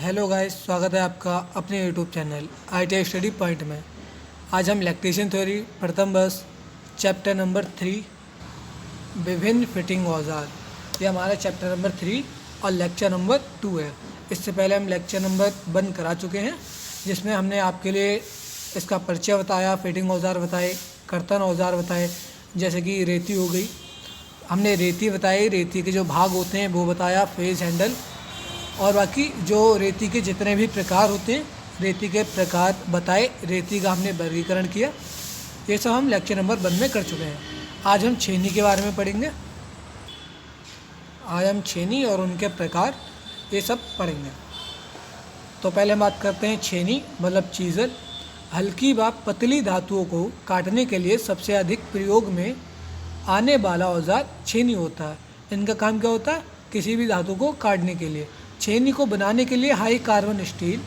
Hello guys, स्वागत है आपका अपने YouTube channel ITI study point में। आज हम लैक्टेशन थ्योरी प्रथम वर्ष चैप्टर नंबर 3 विभिन्न फिटिंग औजार, ये हमारा चैप्टर नंबर 3 और लेक्चर नंबर 2 है। इससे पहले हम लेक्चर नंबर 1 करा चुके हैं, जिसमें हमने आपके लिए इसका परिचय बताया, फिटिंग औजार बताए, कर्तन औजार बताए, जैसे कि रेती हो गई, हमने रेती बताई, रेती के जो भाग होते हैं वो बताया, फेज हैंडल, और बाकी जो रेती के जितने भी प्रकार होते हैं रेती के प्रकार बताए, रेती का हमने वर्गीकरण किया। ये सब हम लेक्चर नंबर 1 में कर चुके हैं। आज हम छेनी के बारे में पढ़ेंगे। आज हम छेनी और उनके प्रकार ये सब पढ़ेंगे। तो पहले हम बात करते हैं छेनी मतलब चीज़ल। हल्की व पतली धातुओं को काटने के लिए सबसे अधिक प्रयोग में आने वाला औजार छेनी होता है। इनका काम क्या होता है? किसी भी धातु को काटने के लिए। छेनी को बनाने के लिए हाई कार्बन स्टील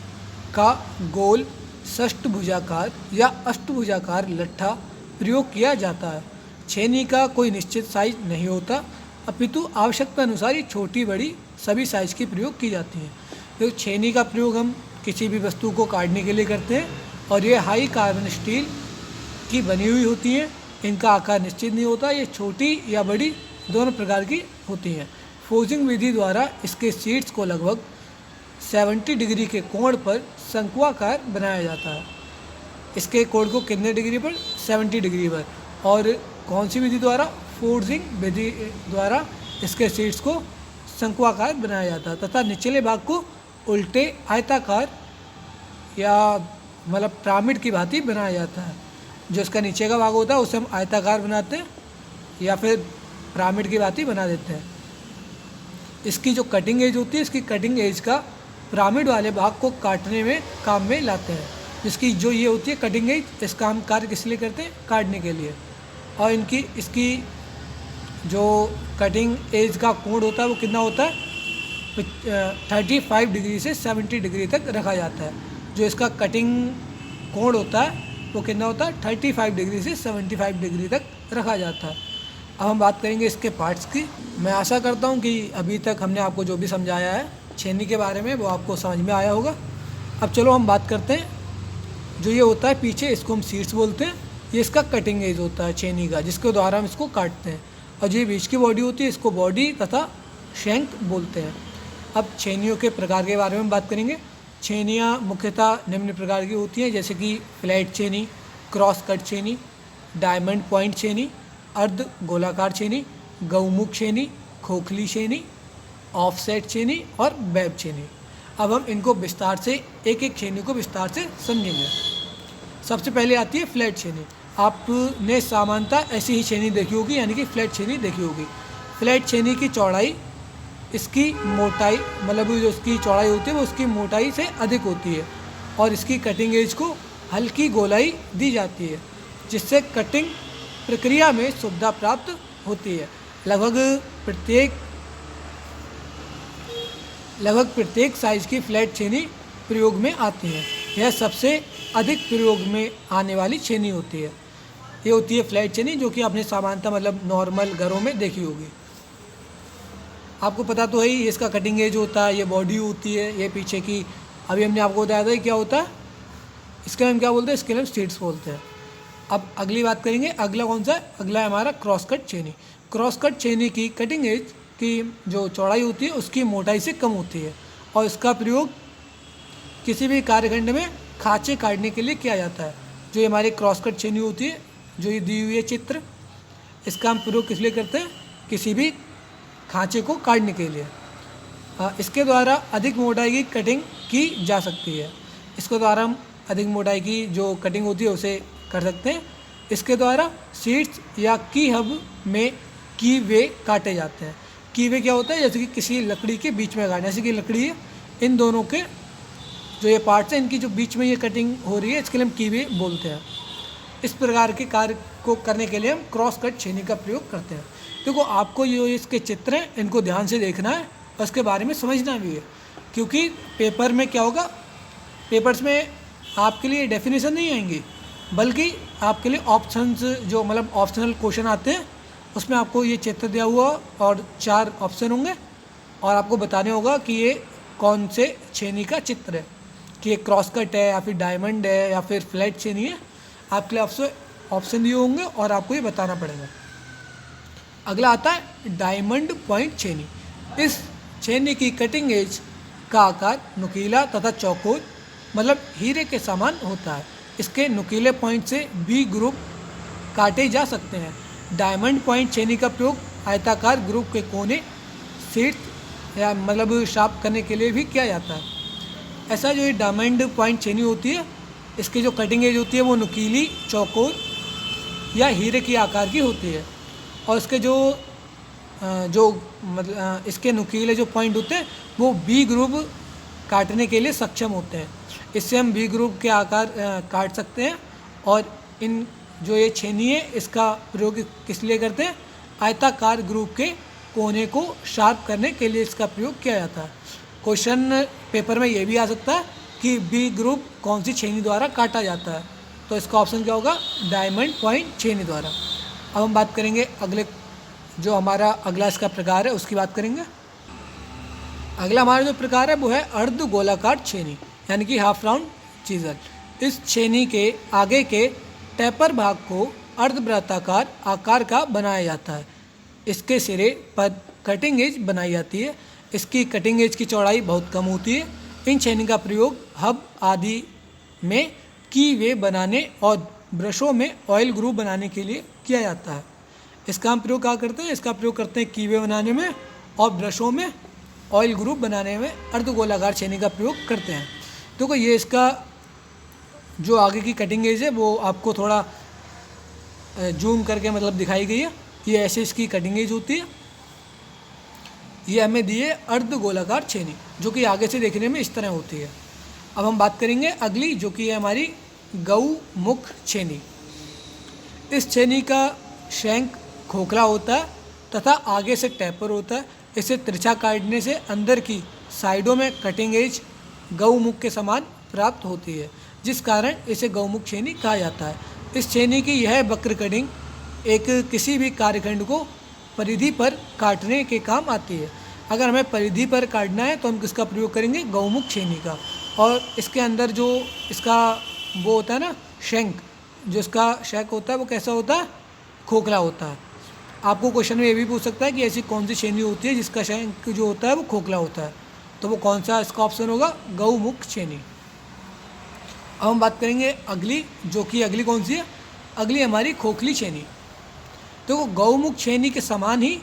का गोल षष्ठभुजाकार या अष्टभुजाकार लट्ठा प्रयोग किया जाता है। छेनी का कोई निश्चित साइज नहीं होता, अपितु आवश्यकता अनुसार ही छोटी बड़ी सभी साइज की प्रयोग की जाती हैं। तो छेनी का प्रयोग हम किसी भी वस्तु को काटने के लिए करते हैं और ये हाई कार्बन स्टील की बनी हुई होती हैं। इनका आकार निश्चित नहीं होता, ये छोटी या बड़ी दोनों प्रकार की होती हैं। फोर्जिंग विधि द्वारा इसके शीट्स को लगभग 70 डिग्री के कोण पर शंक्वाकार बनाया जाता है। इसके कोण को कितने डिग्री पर? 70 डिग्री पर। और कौन सी विधि द्वारा? फोर्जिंग विधि द्वारा इसके शीट्स को शंक्वाकार बनाया जाता है तथा निचले भाग को उल्टे आयताकार या मतलब पिरामिड की भांति बनाया जाता है। जो इसका नीचे का भाग होता है उसे हम आयताकार बनाते हैं या फिर पिरामिड की भांति बना देते हैं। इसकी जो कटिंग एज होती है, इसकी कटिंग एज का पिरामिड वाले भाग को काटने में काम में लाते हैं। जिसकी जो ये होती है कटिंग एज, इसका हम कार्य किस लिए करते हैं? काटने के लिए। और इसकी जो कटिंग एज का कोण होता है वो कितना होता है? 35 डिग्री से 70 डिग्री तक रखा जाता है। जो इसका कटिंग कोण होता है वो कितना होता है? 35 डिग्री से 75 डिग्री तक रखा जाता है। अब हम बात करेंगे इसके पार्ट्स की। मैं आशा करता हूँ कि अभी तक हमने आपको जो भी समझाया है छेनी के बारे में वो आपको समझ में आया होगा। अब चलो हम बात करते हैं जो ये होता है पीछे, इसको हम शीट्स बोलते हैं। ये इसका कटिंग एज होता है छेनी का, जिसके द्वारा हम इसको काटते हैं। और जो ये बीच की बॉडी होती है इसको बॉडी तथा शैंक बोलते हैं। अब छेनियों के प्रकार के बारे में बात करेंगे। छेनियाँ मुख्यतः निम्न प्रकार की होती हैं, जैसे कि फ्लैट छेनी, क्रॉस कट छेनी, डायमंड पॉइंट छेनी, अर्ध गोलाकार छेनी, गौमुख छेनी, खोखली छेनी, ऑफसेट छेनी और वेब छेनी। अब हम इनको विस्तार से एक एक छेनी को विस्तार से समझेंगे। सबसे पहले आती है फ्लैट छेनी। आपने सामान्यतः ऐसी ही छेनी देखी होगी, यानी कि फ्लैट छेनी देखी होगी। फ्लैट छेनी की चौड़ाई इसकी मोटाई मतलब जो इसकी चौड़ाई होती है वो उसकी मोटाई से अधिक होती है और इसकी कटिंग एज को हल्की गोलाई दी जाती है, जिससे कटिंग प्रक्रिया में सुविधा प्राप्त होती है। लगभग प्रत्येक साइज की फ्लैट छेनी प्रयोग में आती है। यह सबसे अधिक प्रयोग में आने वाली छेनी होती है। ये होती है फ्लैट छेनी, जो कि आपने सामान्यतः मतलब नॉर्मल घरों में देखी होगी। आपको पता तो है ही, इसका कटिंग एज होता है, ये बॉडी होती है, ये पीछे की अभी हमने आपको बताया था क्या होता है। इसके हम क्या बोलते हैं? इसके हम शीट्स बोलते हैं। अब अगली बात करेंगे। अगला कौन सा है? अगला है हमारा क्रॉस कट छेनी। क्रॉस कट छेनी की कटिंग एज की जो चौड़ाई होती है उसकी मोटाई से कम होती है और इसका प्रयोग किसी भी कार्यखंड में खांचे काटने के लिए किया जाता है। जो ये हमारी क्रॉस कट छेनी होती है, जो ये दी हुई है चित्र, इसका हम प्रयोग किस लिए करते हैं? किसी भी खांचे को काटने के लिए। इसके द्वारा अधिक मोटाई की कटिंग की जा सकती है। इसके द्वारा हम अधिक मोटाई की जो कटिंग होती है उसे कर सकते हैं। इसके द्वारा शीट्स या की हब में की वे काटे जाते हैं। की वे क्या होता है? जैसे कि किसी लकड़ी के बीच में काटना, जैसे कि लकड़ी है, इन दोनों के जो ये पार्ट्स हैं इनकी जो बीच में ये कटिंग हो रही है इसके लिए हम की वे बोलते हैं। इस प्रकार के कार्य को करने के लिए हम क्रॉस कट छेनी का प्रयोग करते हैं। देखो, आपको जो इसके चित्र हैं इनको ध्यान से देखना है और इसके बारे में समझना भी है, क्योंकि पेपर में क्या होगा, पेपर्स में आपके लिए डेफिनेशन नहीं आएंगी बल्कि आपके लिए ऑप्शंस जो मतलब ऑप्शनल क्वेश्चन आते हैं उसमें आपको ये चित्र दिया हुआ और 4 ऑप्शन होंगे और आपको बताने होगा कि ये कौन से छेनी का चित्र है, कि ये क्रॉस कट है या फिर डायमंड है या फिर फ्लैट छेनी है। आपके लिए ऑप्शन दिए होंगे और आपको ये बताना पड़ेगा। अगला आता है डायमंड पॉइंट छेनी। इस छेनी की कटिंग एज का आकार नुकीला तथा चौकोर मतलब हीरे के समान होता है। इसके नुकीले पॉइंट से बी ग्रुप काटे जा सकते हैं। डायमंड पॉइंट छेनी का प्रयोग आयताकार ग्रुप के कोने सीट या मतलब शार्प करने के लिए भी किया जाता है। ऐसा जो ये डायमंड पॉइंट छेनी होती है, इसकी जो कटिंग एज होती है वो नुकीली, चौकोर या हीरे की आकार की होती है और इसके जो मतलब इसके नुकीले जो पॉइंट होते हैं वो बी ग्रुप काटने के लिए सक्षम होते हैं। इससे हम बी ग्रुप के आकार काट सकते हैं। और इन जो ये छेनी है इसका प्रयोग किस लिए करते हैं, आयताकार ग्रुप के कोने को शार्प करने के लिए इसका प्रयोग किया जाता है। क्वेश्चन पेपर में ये भी आ सकता है कि बी ग्रुप कौन सी छेनी द्वारा काटा जाता है, तो इसका ऑप्शन क्या होगा, डायमंड पॉइंट छेनी द्वारा। अब हम बात करेंगे अगले जो हमारा अगला इसका प्रकार है उसकी बात करेंगे। अगला हमारा जो प्रकार है वो है अर्ध गोलाकार छेनी यानी कि हाफ राउंड चीज़ल। इस छेनी के आगे के टैपर भाग को अर्धवृत्ताकार आकार का बनाया जाता है। इसके सिरे पर कटिंग एज बनाई जाती है। इसकी कटिंग एज की चौड़ाई बहुत कम होती है। इन छेनी का प्रयोग हब आदि में की वे बनाने और ब्रशों में ऑयल ग्रू बनाने के लिए किया जाता है। इसका हम प्रयोग क्या करते हैं, इसका प्रयोग करते हैं कीवे बनाने में और ब्रशों में ऑयल ग्रुप बनाने में अर्धगोलाकार छेनी का प्रयोग करते हैं। देखो ये इसका जो आगे की कटिंग एज है वो आपको थोड़ा जूम करके मतलब दिखाई गई है। ये ऐसे इसकी कटिंग एज होती है। ये हमें दी है अर्धगोलाकार छेनी जो कि आगे से देखने में इस तरह होती है। अब हम बात करेंगे अगली जो कि है हमारी गऊ मुख छेनी। इस छेनी का शंख खोखला होता है तथा आगे से टैपर होता है। इसे तिरछा काटने से अंदर की साइडों में कटिंग एज गौमुख के समान प्राप्त होती है, जिस कारण इसे गौमुख छेनी कहा जाता है। इस छेनी की यह वक्र कटिंग एक किसी भी कार्यखंड को परिधि पर काटने के काम आती है। अगर हमें परिधि पर काटना है तो हम किसका प्रयोग करेंगे, गौमुख छेनी का। और इसके अंदर जो इसका वो होता है ना शंख, जो इसका शंख होता है वो कैसा होता है, खोखला होता है। आपको क्वेश्चन में ये भी पूछ सकता है कि ऐसी कौन सी छेनी होती है जिसका शंख जो होता है वो खोखला होता है, तो वो कौन सा इसका ऑप्शन होगा, गौमुख छेनी। अब हम बात करेंगे अगली, जो कि अगली कौन सी है, अगली हमारी खोखली छेनी। तो गौमुख छेनी के समान ही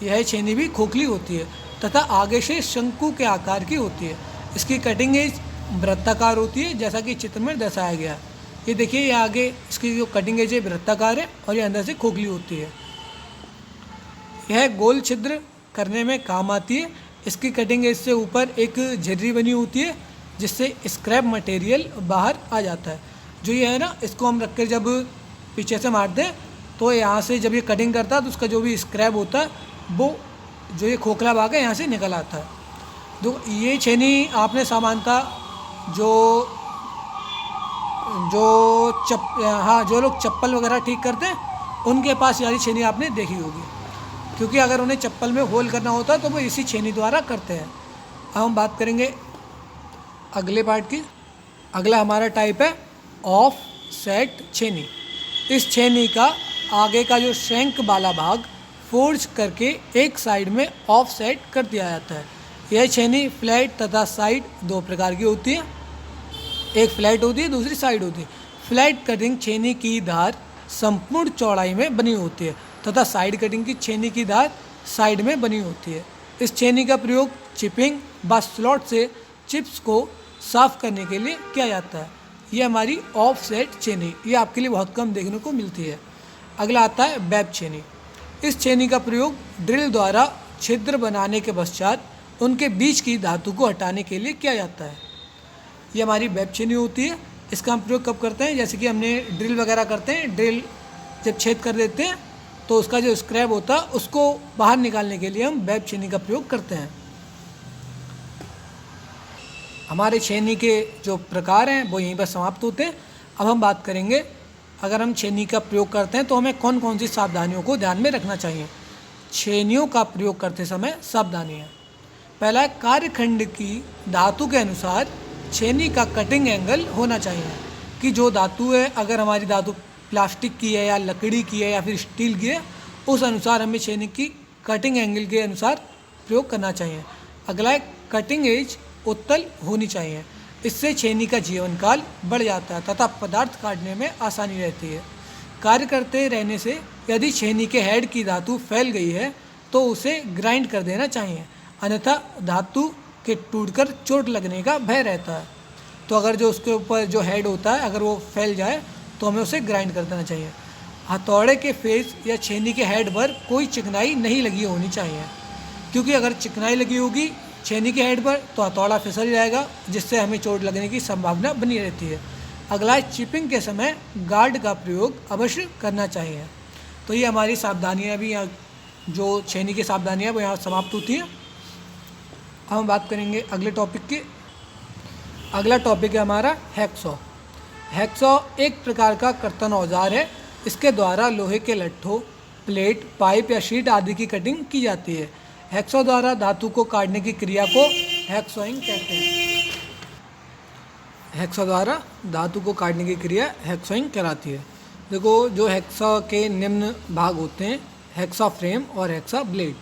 यह छेनी भी खोखली होती है तथा आगे से शंकु के आकार की होती है। इसकी कटिंग एज वृत्ताकार होती है जैसा कि चित्र में दर्शाया गया है। ये देखिए ये आगे इसकी जो कटिंग एज है वृत्ताकार है और ये अंदर से खोखली होती है। यह गोल छिद्र करने में काम आती है। इसकी कटिंग एज से ऊपर एक झिर्री बनी होती है जिससे स्क्रैप मटेरियल बाहर आ जाता है। जो ये है ना, इसको हम रख कर जब पीछे से मारते हैं तो यहाँ से जब ये कटिंग करता है तो उसका जो भी स्क्रैप होता है वो जो ये खोखला भाग है यहाँ से निकल आता है। तो ये छेनी आपने सामान्यतः जो लोग चप्पल वगैरह ठीक करते हैं उनके पास यारी छेनी आपने देखी होगी, क्योंकि अगर उन्हें चप्पल में होल करना होता है तो वो इसी छेनी द्वारा करते हैं। अब हम बात करेंगे अगले पार्ट की। अगला हमारा टाइप है ऑफ सेट छेनी। इस छेनी का आगे का जो शंख वाला भाग फोर्ज करके एक साइड में ऑफ सेट कर दिया जाता है। यह छेनी फ्लैट तथा साइड दो प्रकार की होती है, एक फ्लैट होती है दूसरी साइड होती है। फ्लैट कटिंग छेनी की धार संपूर्ण चौड़ाई में बनी होती है तथा साइड कटिंग की छेनी की धार साइड में बनी होती है। इस छेनी का प्रयोग चिपिंग व स्लॉट से चिप्स को साफ करने के लिए किया जाता है। ये हमारी ऑफ सेट छेनी, ये आपके लिए बहुत कम देखने को मिलती है। अगला आता है वेब छेनी। इस छेनी का प्रयोग ड्रिल द्वारा छिद्र बनाने के पश्चात उनके बीच की धातु को हटाने के लिए किया जाता है। ये हमारी वेब छेनी होती है। इसका हम प्रयोग कब करते हैं, जैसे कि हमने ड्रिल वगैरह करते हैं, ड्रिल जब छेद कर देते हैं तो उसका जो स्क्रैप होता है उसको बाहर निकालने के लिए हम वेब छेनी का प्रयोग करते हैं। हमारे छेनी के जो प्रकार हैं वो यहीं पर समाप्त होते हैं। अब हम बात करेंगे अगर हम छेनी का प्रयोग करते हैं तो हमें कौन कौन सी सावधानियों को ध्यान में रखना चाहिए। छेनियों का प्रयोग करते समय सावधानियाँ। पहला है, कार्यखंड की धातु के अनुसार छेनी का कटिंग एंगल होना चाहिए। कि जो धातु है, अगर हमारी धातु प्लास्टिक की है या लकड़ी की है या फिर स्टील की है, उस अनुसार हमें छेनी की कटिंग एंगल के अनुसार प्रयोग करना चाहिए। अगला है, कटिंग एज उत्तल होनी चाहिए। इससे छेनी का जीवन काल बढ़ जाता है तथा पदार्थ काटने में आसानी रहती है। कार्य करते रहने से यदि छेनी के हेड की धातु फैल गई है तो उसे ग्राइंड कर देना चाहिए, अन्यथा धातु के टूटकर चोट लगने का भय रहता है। तो अगर जो उसके ऊपर जो हेड होता है अगर वो फैल जाए तो हमें उसे ग्राइंड कर देना चाहिए। हथौड़े के फेस या छेनी के हेड पर कोई चिकनाई नहीं लगी होनी चाहिए, क्योंकि अगर चिकनाई लगी होगी छेनी के हेड पर तो हथौड़ा फिसल जाएगा, जिससे हमें चोट लगने की संभावना बनी रहती है। अगला है, चिपिंग के समय गार्ड का प्रयोग अवश्य करना चाहिए। तो ये हमारी सावधानियाँ भी यहाँ, जो छेनी की सावधानियाँ वो यहाँ समाप्त होती हैं। अब हम बात करेंगे अगले टॉपिक की। अगला टॉपिक है हमारा हैक्सॉ। हैक्सॉ एक प्रकार का कर्तन औजार है। इसके द्वारा लोहे के लट्ठों, प्लेट, पाइप या शीट आदि की कटिंग की जाती है। हैक्सॉ द्वारा धातु को काटने की क्रिया को हैक्सॉइंग कहते हैं। हैक्सॉ द्वारा धातु को काटने की क्रिया हैक्सॉइंग कहलाती है। देखो, जो हैक्सॉ के निम्न भाग होते हैं, हैक्सॉ फ्रेम और हैक्सॉ ब्लेड।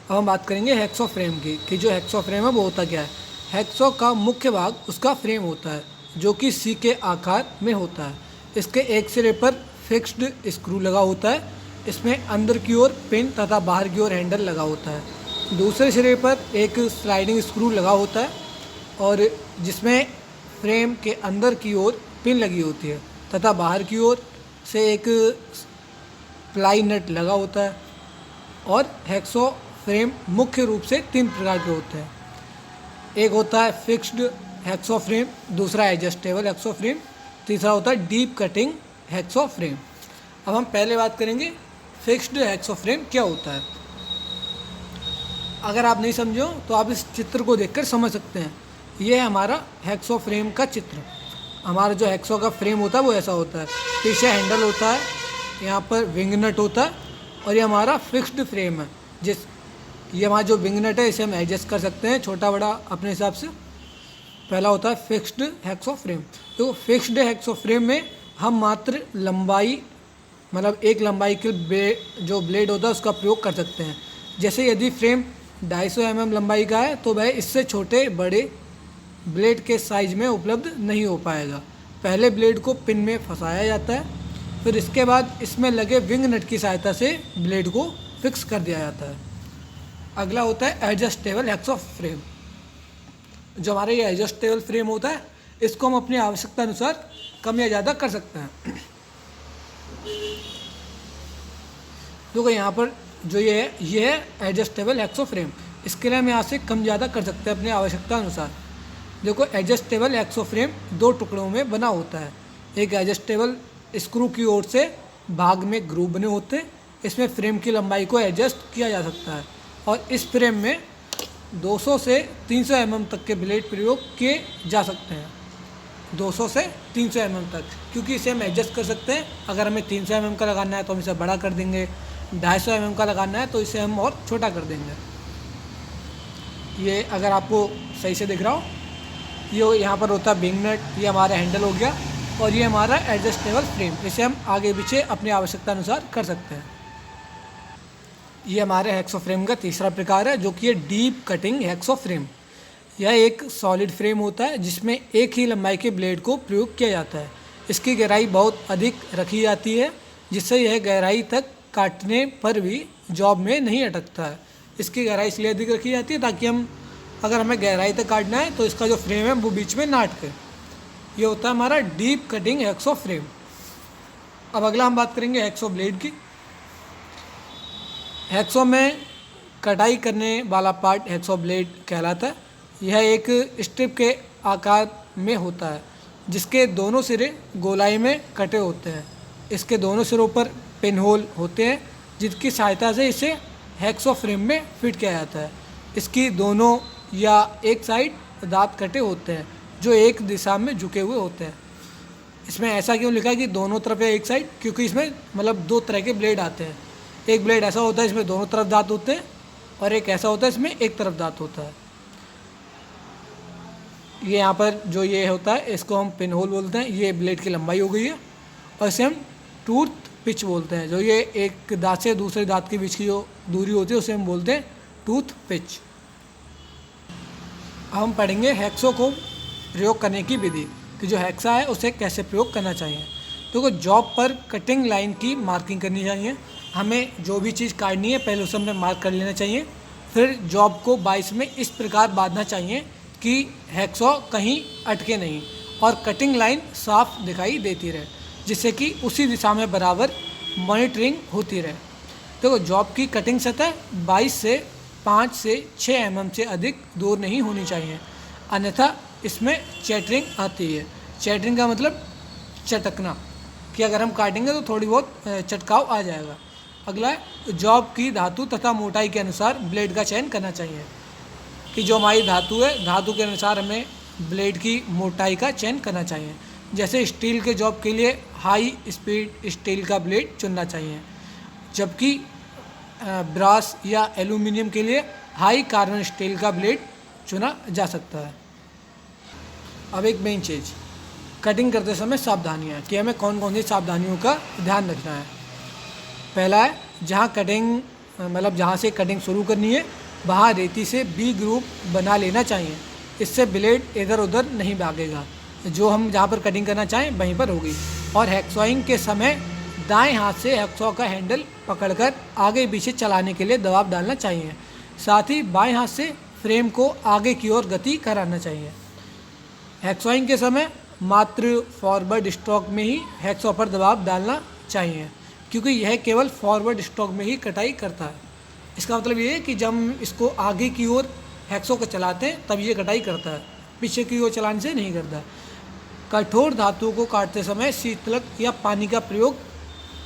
अब हम बात करेंगे हैक्सॉ फ्रेम की, कि जो हैक्सॉ फ्रेम है वो होता क्या है। हैक्सॉ का मुख्य भाग उसका फ्रेम होता है, जो कि सी के आकार में होता है। इसके एक सिरे पर फिक्स्ड स्क्रू लगा होता है। इसमें अंदर की ओर पिन तथा बाहर की ओर हैंडल लगा होता है। दूसरे सिरे पर एक स्लाइडिंग स्क्रू लगा होता है और जिसमें फ्रेम के अंदर की ओर पिन लगी होती है तथा बाहर की ओर से एक प्लाई नट लगा होता है। और हैक्सॉ फ्रेम मुख्य रूप से 3 प्रकार के होते हैं। एक होता है फिक्स्ड हैक्सॉ फ्रेम, दूसरा एडजस्टेबल हैक्सॉ फ्रेम, तीसरा होता है डीप कटिंग हैक्सॉ फ्रेम। अब हम पहले बात करेंगे फिक्स्ड हैक्सॉ फ्रेम क्या होता है। अगर आप नहीं समझो तो आप इस चित्र को देखकर समझ सकते हैं। ये है हमारा हैक्सॉ फ्रेम का चित्र। हमारा जो हैक्सॉ का फ्रेम होता है वो ऐसा होता है। पीछे हैंडल होता है, यहाँ पर विंग नट होता है और ये हमारा फिक्स्ड फ्रेम है। ये हमारा जो विंग नट है इसे हम एडजस्ट कर सकते हैं छोटा बड़ा अपने हिसाब से। पहला होता है फिक्स्ड हैक्सॉ फ्रेम। तो फिक्स्ड हैक्सॉ फ्रेम में हम मात्र लंबाई, मतलब एक लंबाई के जो ब्लेड होता है उसका प्रयोग कर सकते हैं। जैसे यदि फ्रेम 250 mm लंबाई का है तो वह इससे छोटे बड़े ब्लेड के साइज में उपलब्ध नहीं हो पाएगा। पहले ब्लेड को पिन में फंसाया जाता है, फिर इसके बाद इसमें लगे विंग नट की सहायता से ब्लेड को फिक्स कर दिया जाता है। अगला होता है एडजस्टेबल हैक्सॉ फ्रेम। जो हमारा ये एडजस्टेबल फ्रेम होता है इसको हम अपनी आवश्यकता अनुसार कम या ज़्यादा कर सकते हैं। देखो यहाँ पर जो ये है एडजस्टेबल हैक्सॉ फ्रेम। इसके लिए हम यहाँ से कम ज़्यादा कर सकते हैं अपनी आवश्यकता अनुसार। देखो, एडजस्टेबल हैक्सॉ फ्रेम 2 टुकड़ों में बना होता है। एक एडजस्टेबल स्क्रू की ओर से भाग में ग्रूव बने होते हैं। इसमें फ्रेम की लंबाई को एडजस्ट किया जा सकता है और इस फ्रेम में 200 से 300 mm तक के ब्लेड प्रयोग किए जा सकते हैं। 200 से 300 mm तक, क्योंकि इसे हम एडजस्ट कर सकते हैं। अगर हमें 300 mm का लगाना है तो हम इसे बड़ा कर देंगे, 250 mm का लगाना है तो इसे हम और छोटा कर देंगे। ये अगर आपको सही से दिख रहा हो, ये यहाँ पर होता है विंग नट, ये हमारा हैंडल हो गया और ये हमारा एडजस्टेबल फ्रेम। इसे हम आगे पीछे अपनी आवश्यकता अनुसार कर सकते हैं। ये हमारे हैक्सॉ फ्रेम का तीसरा प्रकार है, जो कि है डीप कटिंग हैक्सॉ फ्रेम। यह एक सॉलिड फ्रेम होता है जिसमें एक ही लंबाई के ब्लेड को प्रयोग किया जाता है। इसकी गहराई बहुत अधिक रखी जाती है, जिससे यह गहराई तक काटने पर भी जॉब में नहीं अटकता है। इसकी गहराई इसलिए अधिक रखी जाती है ताकि अगर हमें गहराई तक काटना है तो इसका जो फ्रेम है वो बीच में ना अटके। ये होता है हमारा डीप कटिंग हैक्सॉ फ्रेम। अब अगला हम बात करेंगे हैक्सॉ ब्लेड की। हैक्सॉ में कटाई करने वाला पार्ट हैक्सॉ ब्लेड कहलाता है। यह एक स्ट्रिप के आकार में होता है जिसके दोनों सिरे गोलाई में कटे होते हैं। इसके दोनों सिरों पर पिन होल होते हैं जिसकी सहायता से इसे हैक्सॉ फ्रेम में फिट किया जाता है। इसकी दोनों या एक साइड दांत कटे होते हैं जो एक दिशा में झुके हुए होते हैं। इसमें ऐसा क्यों लिखा है कि दोनों तरफ या एक साइड, क्योंकि इसमें मतलब 2 तरह के ब्लेड आते हैं। एक ब्लेड ऐसा होता है इसमें दोनों तरफ दांत होते हैं और एक ऐसा होता है इसमें एक तरफ दांत होता है। ये यहाँ पर जो ये होता है इसको हम पिन होल बोलते हैं, ये ब्लेड की लंबाई हो गई है। और इसे हम टूथ पिच बोलते हैं, जो ये एक दांत से दूसरे दांत के बीच की जो दूरी होती है उसे हम बोलते हैं टूथ पिच। अब हम पढ़ेंगे हैक्सो को प्रयोग करने की विधि, कि जो हैक्सा है उसे कैसे प्रयोग करना चाहिए। तो जॉब पर कटिंग लाइन की मार्किंग करनी चाहिए। हमें जो भी चीज़ काटनी है पहले उसे हमें मार्क कर लेना चाहिए। फिर जॉब को 22 में इस प्रकार बांधना चाहिए कि हैक्सॉ कहीं अटके नहीं और कटिंग लाइन साफ दिखाई देती रहे, जिससे कि उसी दिशा में बराबर मॉनिटरिंग होती रहे। तो जॉब की कटिंग सतह 22 से 5 से 6 mm से अधिक दूर नहीं होनी चाहिए, अन्यथा इसमें चैटरिंग आती है। चैटरिंग का मतलब चटकना, कि अगर हम काटेंगे तो थोड़ी बहुत चटकाव आ जाएगा। अगला है जॉब की धातु तथा मोटाई के अनुसार ब्लेड का चयन करना चाहिए, कि जो हमारी धातु है धातु के अनुसार हमें ब्लेड की मोटाई का चयन करना चाहिए। जैसे स्टील के जॉब के लिए हाई स्पीड स्टील का ब्लेड चुनना चाहिए, जबकि ब्रास या एल्यूमिनियम के लिए हाई कार्बन स्टील का ब्लेड चुना जा सकता है। अब एक मेन चीज़, कटिंग करते समय सावधानियाँ, कि हमें कौन कौन सी सावधानियों का ध्यान रखना है। पहला है, जहाँ कटिंग मतलब जहाँ से कटिंग शुरू करनी है वहाँ रेती से बी ग्रुप बना लेना चाहिए, इससे ब्लेड इधर उधर नहीं भागेगा, जो हम जहाँ पर कटिंग करना चाहें वहीं पर होगी। और हैक्सॉइंग के समय दाएं हाथ से हैक्सॉ का हैंडल पकड़कर आगे पीछे चलाने के लिए दबाव डालना चाहिए। साथ ही बाएं हाथ से फ्रेम को आगे की ओर गति कराना चाहिए। हैक्सॉइंग के समय मात्र फॉरवर्ड स्ट्रोक में ही हैक्सॉ पर दबाव डालना चाहिए, क्योंकि यह केवल फॉरवर्ड स्ट्रोक में ही कटाई करता है। इसका मतलब ये है कि जब हम इसको आगे की ओर हैक्सॉ को चलाते हैं तब ये कटाई करता है, पीछे की ओर चलाने से नहीं करता। कठोर धातुओं को काटते समय शीतलक या पानी का प्रयोग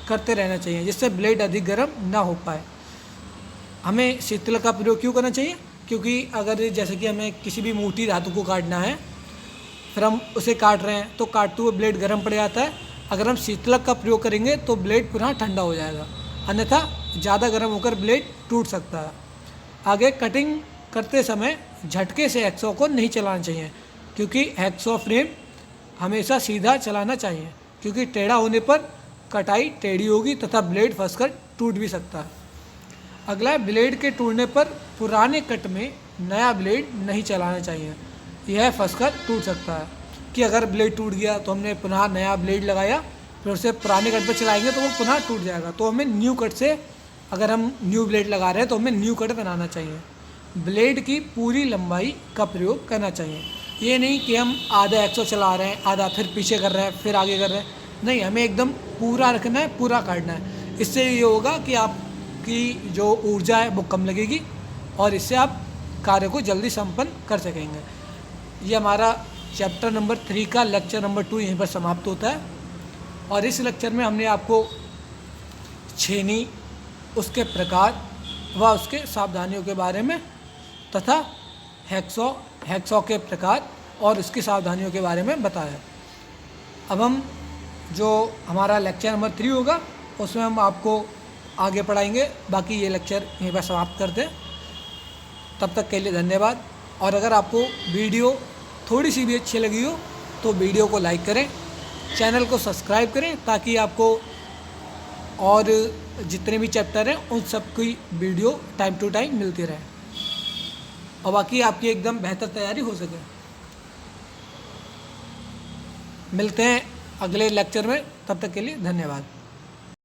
करते रहना चाहिए, जिससे ब्लेड अधिक गर्म ना हो पाए। हमें शीतलक का प्रयोग क्यों करना चाहिए? क्योंकि अगर जैसे कि हमें किसी भी मोटी धातु को काटना है, फिर हम उसे काट रहे हैं तो काटते हुए ब्लेड गर्म पड़ जाता है। अगर हम शीतलक का प्रयोग करेंगे तो ब्लेड पुनः ठंडा हो जाएगा, अन्यथा ज़्यादा गर्म होकर ब्लेड टूट सकता है। आगे कटिंग करते समय झटके से हैक्सॉ को नहीं चलाना चाहिए, क्योंकि हैक्सॉ फ्रेम हमेशा सीधा चलाना चाहिए, क्योंकि टेढ़ा होने पर कटाई टेढ़ी होगी तथा ब्लेड फंसकर टूट भी सकता है। अगला, ब्लेड के टूटने पर पुराने कट में नया ब्लेड नहीं चलाना चाहिए, यह फंसकर टूट सकता है। कि अगर ब्लेड टूट गया तो हमने पुनः नया ब्लेड लगाया, फिर उसे पुराने कट पर चलाएंगे तो वो पुनः टूट जाएगा। तो हमें न्यू कट से, अगर हम न्यू ब्लेड लगा रहे हैं तो हमें न्यू कट बनाना चाहिए। ब्लेड की पूरी लंबाई का प्रयोग करना चाहिए, ये नहीं कि हम आधा हैक्सॉ चला रहे हैं, आधा फिर पीछे कर रहे हैं, फिर आगे कर रहे हैं, नहीं, हमें एकदम पूरा रखना है, पूरा काटना है। इससे ये होगा कि आपकी जो ऊर्जा है वो कम लगेगी और इससे आप कार्य को जल्दी संपन्न कर सकेंगे। ये हमारा चैप्टर नंबर 3 का लेक्चर नंबर 2 यहीं पर समाप्त होता है। और इस लेक्चर में हमने आपको छेनी, उसके प्रकार व उसके सावधानियों के बारे में तथा हैक्सॉ के प्रकार और उसकी सावधानियों के बारे में बताया। अब हम जो हमारा लेक्चर नंबर 3 होगा उसमें हम आपको आगे पढ़ाएंगे। बाकी ये लेक्चर यहीं पर समाप्त करते हैं। तब तक के लिए धन्यवाद। और अगर आपको वीडियो थोड़ी सी भी अच्छी लगी हो तो वीडियो को लाइक करें, चैनल को सब्सक्राइब करें, ताकि आपको और जितने भी चैप्टर हैं उन सब की वीडियो टाइम टू टाइम मिलती रहे और बाकी आपकी एकदम बेहतर तैयारी हो सके। मिलते हैं अगले लेक्चर में, तब तक के लिए धन्यवाद।